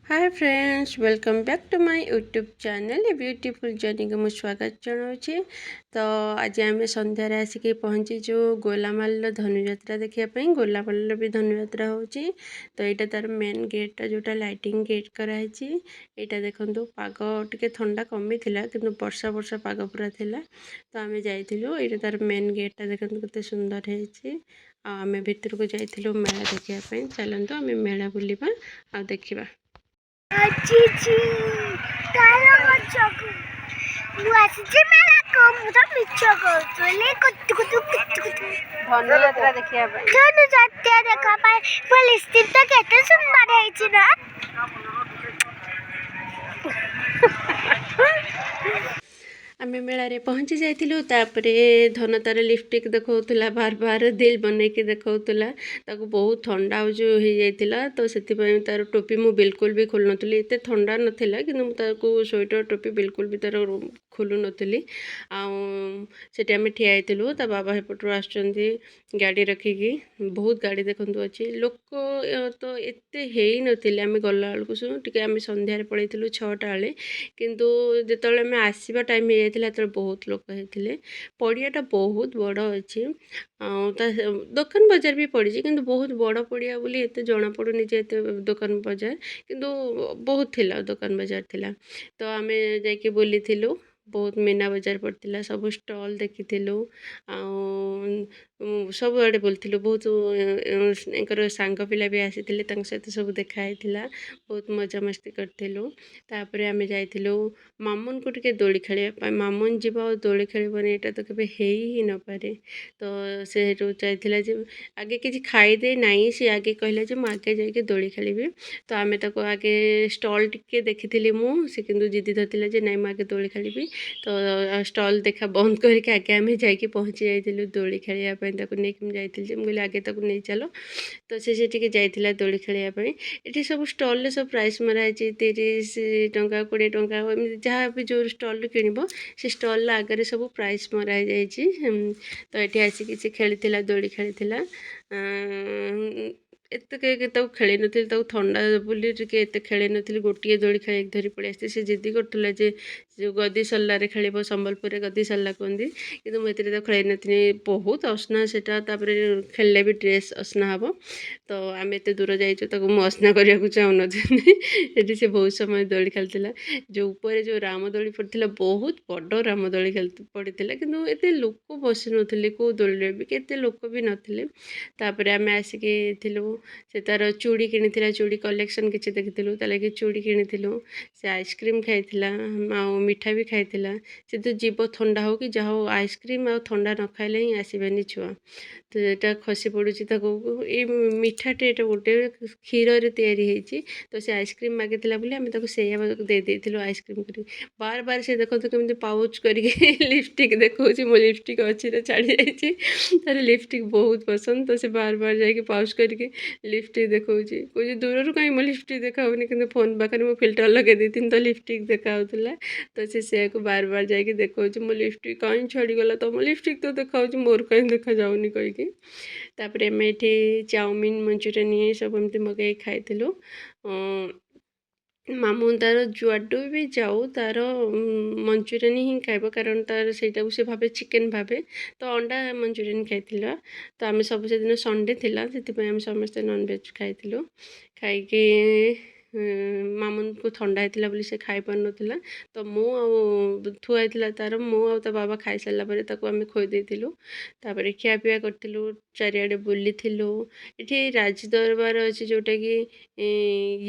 Hi friends welcome back to my YouTube channel a beautiful journey को मुझे स्वागत जनाऊँ। तो आज आम सन्धार आसिक पहुँचीचु गोलामाल धनुजात्रा देखापी। गोलामाल भी धनुजात्रा हो तो यहाँ तार मेन गेटा जोटा लाइटिंग गेट कराई। यहाँ देखो पाग टे थंडा कमी कि वर्षा वर्षा पाग पूरा थिला। तो आम जाइलु ये तार मेन गेटा देखो केते सुंदर है। आम भितर को जाइलु मेला देखापी। चलतु आम मेला बुलवा आ देखा। धनुजात्रा देखा आम मेल पहुँची जाइलु। धन तार लिपस्टिक देखा बार बार दिल बनईक देखा बहुत ठंडा जो हो जाता। तो से तार टोपी मु बिल्कुल भी खोल नी एत ठंडा नाला कि स्वेटर टोपी बिल्कुल भी तार खोलु नी। आठ आम ठियालु बाबा हेपटू आस गाड़ी रखिकी बहुत गाड़ी देखु अच्छी लोक तो एत ही आम गला बेलू आम सन्धार पलू 6टा बेले किंतु जिते आम आसवा टाइम हो बहुत लोक होते। पड़ियाटा बहुत बड़ अच्छी दुकान बजार भी पड़ी कि बहुत बड़ पड़िया बोली एत जना पड़ूनी जे दुकान बजार किंतु बहुत थिला दुकान बजार थिला। तो आम जाकि बुली बहुत मीना बजार पड़ता सब स्टॉल देखी सब आड़े बुलूँ। बहुत सांग पिला भी आसी सहित सब देखाई बहुत मजा मस्ती करूँ। तापर आम जाइलु मामुन को टे दोली खेल मामुन जीव दोली खेलनी यहाँ तो केवे ही न पारे। तो से चाहिए जे आगे किसी खाईदे ना सी आगे कहला जे मुझे जाके दोली खेली। तो आम आगे स्टॉल टिके देखी मुझे कि जिदी धरती जे ना मुझे दोली खेली। तो स्टॉल देखा बंद करके आगे आम जाकि पहुँची जाइलु दोली खेलवाई नहीं जाइए मुझे आगे तक नहीं चलो। तो से जाइला दोली खेलवाई। ये सब स्टल सब प्राइस मराई 30 टंका 20 टंका जहाँ भी जो स्टल किणव से स्टल आगे सब प्राइस मराई जाइए। तो ये आसिक से खेली दोली खेली एत खेल नी ठंडा बोली एत खेल नी गोटे दोली खेल धरी पड़े आसती। से जिद्दी करूला जे जो गदी सल्लारे खेल संबलपुर गदी सल्ला कहती कि मुझे तो खेल नी बहुत असना से खेलले भी ड्रेस असना हम। तो आम एत दूर जाइए मुझे असना करने को चाहूँ ये से बहुत समय दोली खेलता जो ऊपर जो रामदोली पड़ता बहुत बड़ रामदोली पड़ता कि एत लोक बस नी कौ दोली भी केते लोक भी नथिले। तापर आम आसिक से तार चूड़ी कि चूड़ी कलेक्शन किसी देखी लगे चूड़ी कि से आइसक्रीम खाइला मिठा भी खाइला। से तो जीव ठंडा हो कि जहाँ हो आइसक्रीम आ ठंडा न खाइले ही आसबेनि छुआ। तो यहाँ खसी पड़ू ये मिठाटे गोटे क्षीर या तो से आइसक्रीम मागिला बोली आम से देदेलु आइसक्रीम कर बार बार से देखो कमी पाउच करके लिपस्टिक देखो मो लिपस्टिक अच्छी छाड़ी जाइए तार लिपस्टिक बहुत पसंद। तो से बार बार जाकि पाउच करके लिपस्टिक देखो कहे दूर कहीं मो लिपस्टिक देखाऊनी कि फोन पाखे मो फिल्टर लगे दी तो लिपस्टिक देखा। तो से बार बार जाकि देखो मो लिपस्टिक कहीं छाड़गला तो मो लिपस्टिक तो देखा मोर कहीं देखा जाऊनी कहीकि। तापर आम ये चाउमिन मंचूरियन ये सब एमती मगे खाइलु। मामू तार जुआडू भी जाऊ तार मंचूरियन ही खाइब कारण तार से भावे चिकेन भावे। तो अंडा मंचूरियन खाइला। तो आम सब से दिन संडे थिला से आम समस्ते नॉनवेज खाइलु खाई मामुन को ठंडा होता बोली से खाई पार नाला। तो मुझे थुआई तार मुझे बाबा खाई सारापर आम खोईदेलु। तापर खियापिया करूँ चारिड़े बुली ये राज दरबार अच्छी जोटा कि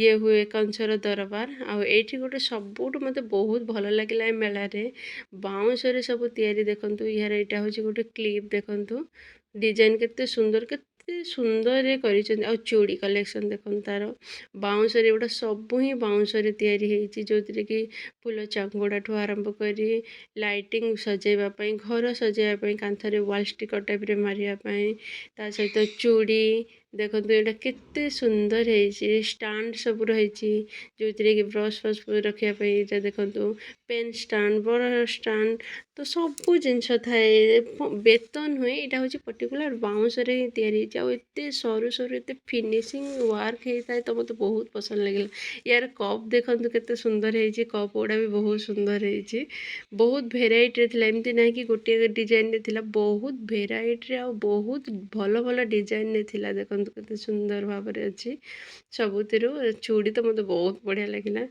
ये हुए कंसर दरबार आठी गोटे सबुठ मत बहुत भल लगे मेल बाउंश सब तैयारी देखूँ यार यहाँ हूँ गोटे क्लिप देखूँ डिजाइन केते सुंदर सुंदर कर चूड़ी कलेक्शन देखो तार बाउंश गोटा सब ही बाउंश या जो कि फूल चांगुड़ा ठू आरंभ कर लाइटिंग सजेवाई घर सजेवाई कांथरे वाल स्टिकर टाइप मारे सहित चूड़ी ଦେଖନ୍ତୁ ଏଇଟା କେତେ ସୁନ୍ଦର ହେଇଛି, ଷ୍ଟାଣ୍ଡ ସବୁ ରହିଛି ଯେଉଁଥିରେ କି ବ୍ରସ୍ ଫ୍ରସ୍ ରଖିବା ପାଇଁ। ଏଇଟା ଦେଖନ୍ତୁ ପେନ୍ ଷ୍ଟାଣ୍ଡ, ବଡ଼ ଷ୍ଟାଣ୍ଡ, ତ ସବୁ ଜିନିଷ ଥାଏ। ବେତ ନୁହେଁ, ଏଇଟା ହେଉଛି ପର୍ଟିକୁଲାର ବାଉଁଶରେ ହିଁ ତିଆରି ହେଇଛି। ଆଉ ଏତେ ସରୁ ସରୁ ଏତେ ଫିନିସିଂ ୱାର୍କ ହେଇଥାଏ ତ ମୋତେ ବହୁତ ପସନ୍ଦ ଲାଗିଲା। ୟାର କପ୍ ଦେଖନ୍ତୁ କେତେ ସୁନ୍ଦର ହେଇଛି, କପ୍ ଗୁଡ଼ା ବି ବହୁତ ସୁନ୍ଦର ହେଇଛି। ବହୁତ ଭେରାଇଟିରେ ଥିଲା, ଏମିତି ନାହିଁ କି ଗୋଟିଏ ଡିଜାଇନରେ ଥିଲା, ବହୁତ ଭେରାଇଟିରେ ଆଉ ବହୁତ ଭଲ ଭଲ ଡିଜାଇନରେ ଥିଲା। ଦେଖନ୍ତୁ କେତେ ସୁନ୍ଦର ଭାବରେ ଅଛି। ସବୁଥିରୁ ଚୁଡ଼ି ତ ମୋତେ ବହୁତ ବଢ଼ିଆ ଲାଗିଲା।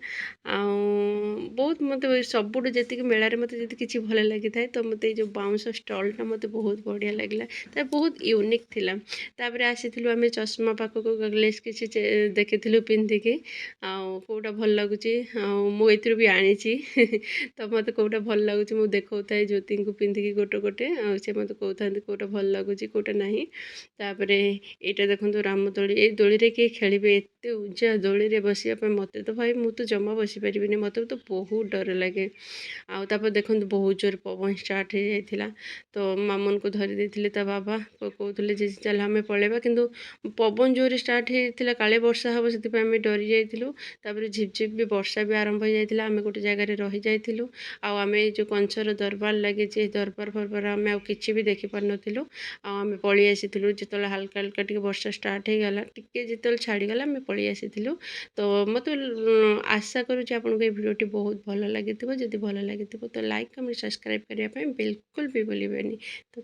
ଆଉ ବହୁତ ମୋତେ ସବୁଠୁ ଯେତିକି ମେଳାରେ ମୋତେ ଯଦି କିଛି ଭଲ ଲାଗିଥାଏ ତ ମୋତେ ଏଇ ଯେଉଁ ବାଉଁଶ ଷ୍ଟଲ୍ଟା ମୋତେ ବହୁତ ବଢ଼ିଆ ଲାଗିଲା, ତା ବହୁତ ୟୁନିକ୍ ଥିଲା। ତାପରେ ଆସିଥିଲୁ ଆମେ ଚଷମା ପାଖକୁ, ଗ୍ଲେସ୍ କିଛି ଦେଖିଥିଲୁ ପିନ୍ଧିକି, ଆଉ କେଉଁଟା ଭଲ ଲାଗୁଛି, ଆଉ ମୁଁ ଏଥିରୁ ବି ଆଣିଛି ତ ମୋତେ କେଉଁଟା ଭଲ ଲାଗୁଛି ମୁଁ ଦେଖାଉଥାଏ ଜ୍ୟୋତିଙ୍କୁ ପିନ୍ଧିକି ଗୋଟେ ଗୋଟେ, ଆଉ ସେ ମୋତେ କହୁଥାନ୍ତି କେଉଁଟା ଭଲ ଲାଗୁଛି କେଉଁଟା ନାହିଁ। ତାପରେ ଏଇଟା ଦେଖନ୍ତୁ ରାମଦୋଳି, ଏଇ ଦୋଳିରେ କିଏ ଖେଳିବେ, ଏତେ ଉଞ୍ଚା ଦୋଳିରେ ବସିବା ପାଇଁ ମୋତେ ତ ଭାଇ, ମୁଁ ତ ଜମା ବସିପାରିବିନି, ମୋତେ ତ ବହୁତ ଡର ଲାଗେ। ଆଉ ତାପରେ ଦେଖନ୍ତୁ ବହୁତ ଜୋର ପବନ ଷ୍ଟାର୍ଟ ହେଇଯାଇଥିଲା, ତ ମାମୁନକୁ ଧରି ଦେଇଥିଲେ ତା ବାବା, କହୁଥିଲେ ଯେ ଚାଲ ଆମେ ପଳେଇବା, କିନ୍ତୁ ପବନ ଜୋରରେ ଷ୍ଟାର୍ଟ ହେଇଥିଲା, କାଳେ ବର୍ଷା ହେବ, ସେଥିପାଇଁ ଆମେ ଡରି ଯାଇଥିଲୁ। ତାପରେ ଝିପଝିପ ବି ବର୍ଷା ବି ଆରମ୍ଭ ହେଇଯାଇଥିଲା, ଆମେ ଗୋଟେ ଜାଗାରେ ରହିଯାଇଥିଲୁ। ଆଉ ଆମେ ଏଇ ଯେଉଁ କଂସର ଦରବାର ଲାଗିଛି, ଦରବାର ଫରବାର ଆମେ ଆଉ କିଛି ବି ଦେଖିପାରୁନଥିଲୁ। ଆଉ ଆମେ ପଳେଇ ଆସିଥିଲୁ ଯେତେବେଳେ ହାଲକା ହାଲକା ଟିକେ ବର୍ଷା ଷ୍ଟାର୍ଟ ହେଇଗଲା, ଟିକେ ଯେତେବେଳେ ଛାଡ଼ିଗଲା ଆମେ ପଳେଇ ଆସିଥିଲୁ। ତ ମୋତେ ଆଶା କରୁଛି ଆପଣଙ୍କୁ এই ଭିଡ଼ିଓଟି ବହୁତ ଭଲ ଲାଗିଥିବ। ଯଦି ଭଲ ଲାଗିଥିବ ତ ଲାଇକ୍ କମେଣ୍ଟ ସବସ୍କ୍ରାଇବ୍ କରିବା ପାଇଁ ବିଲକୁଲ ବି ଭୁଲିବେନି। ତ